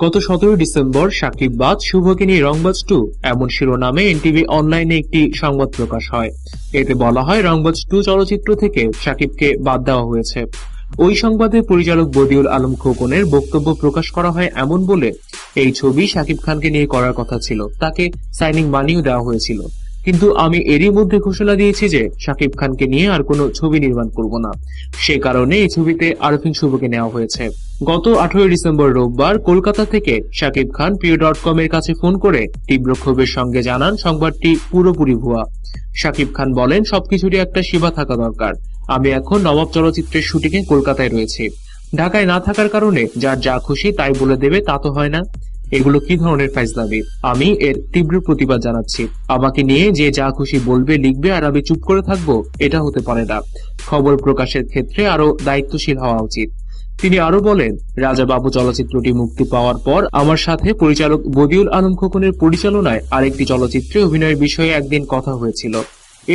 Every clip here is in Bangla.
গত 17 ডিসেম্বর শাকিব বাদ শুভকে নিয়ে রংবাজ 2 এমন শিরোনামে এনটিভি অনলাইনে একটি সংবাদ প্রকাশ হয়। এতে বলা হয় রংবাজ 2 চলচ্চিত্র থেকে শাকিবকে বাদ দেওয়া হয়েছে। ওই সংবাদে পরিচালক বদিউল আলম খোকনের বক্তব্য প্রকাশ করা হয় এমন বলে, এই ছবি শাকিব খানকে নিয়ে করার কথা ছিল, তাকে সাইনিং মানিও দেওয়া হয়েছিল, কিন্তু আমি এরই মধ্যে ঘোষণা দিয়েছি যে শাকিব খানকে নিয়ে আর কোনো ছবি নির্মাণ করব না। সে কারণে এই ছবিতে আরফিন শুভকে নেওয়া হয়েছে। গত 18 ডিসেম্বর রোববার কলকাতা থেকে শাকিব খান প্রিয়.কম এর কাছে ফোন করে তীব্র ক্ষোভের সঙ্গে জানান সংবাদটি পুরোপুরি ভুয়া। শাকিব খান বলেন, সবকিছুরই একটা সীমা থাকা দরকার। আমি এখন নবাব চলচ্চিত্রের শুটিং এ কলকাতায় রয়েছি। ঢাকায় না থাকার কারণে যার যা খুশি তাই বলে দেবে তা তো হয় না। এগুলো কি ধরনের ফাইজলামি? আমি এর তীব্র প্রতিবাদ জানাচ্ছি। আমাকে নিয়ে যে যা খুশি বলবে লিখবে আর আমি চুপ করে থাকবো, এটা হতে পারে না। খবর প্রকাশের ক্ষেত্রে আরো দায়িত্বশীল হওয়া উচিত। তিনি আরো বলেন, রাজা বাবু চলচ্চিত্রটি মুক্তি পাওয়ার পর আমার সাথে পরিচালক বদিউল আলম খোকনের পরিচালনায় আরেকটি চলচ্চিত্রে অভিনয়ের বিষয়ে একদিন কথা হয়েছিল।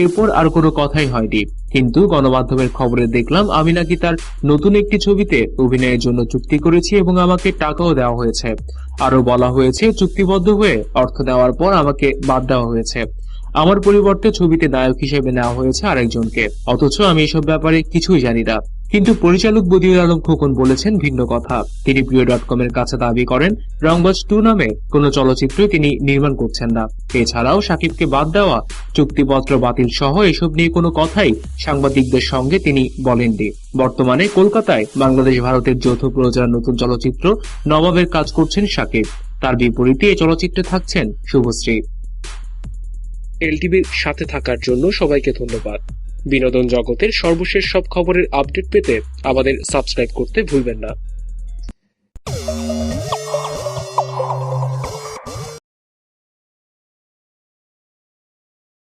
এরপর আর কোনো কথাই হয়নি। কিন্তু গণমাধ্যমের খবরে দেখলাম আমি নাকি তার নতুন একটি ছবিতে অভিনয়ের জন্য চুক্তি করেছি এবং আমাকে টাকাও দেওয়া হয়েছে। আরো বলা হয়েছে, চুক্তিবদ্ধ হয়ে অর্থ দেওয়ার পর আমাকে বাদ দেওয়া হয়েছে। আমার পরিবর্তে ছবিতে নায়ক হিসেবে নেওয়া হয়েছে আরেকজনকে, অথচ আমি এসব ব্যাপারে কিছুই জানি না। কিন্তু পরিচালক বদিউল আলম খোকন বলেছেন ভিন্ন কথা। তিনি প্রিয়.কম এর কাছে দাবি করেন রংবাজ 2 নামে কোনো চলচ্চিত্র তিনি নির্মাণ করছেন না। এছাড়াও শাকিবকে বাদ দেওয়া, চুক্তিপত্র বাতিল সহ এসব নিয়ে কোনো কথাই সাংবাদিকদের সঙ্গে তিনি বলেননি। বর্তমানে কলকাতায় বাংলাদেশ ভারতের যৌথ প্রযোজনার নতুন চলচ্চিত্র নবাবের কাজ করছেন শাকিব। তার বিপরীতে এই চলচ্চিত্রে থাকছেন শুভশ্রী। এলটিভির সাথে থাকার জন্য সবাইকে ধন্যবাদ। বিনোদন জগতের সর্বশেষ সব খবরের আপডেট পেতে আমাদের সাবস্ক্রাইব করতে ভুলবেন না।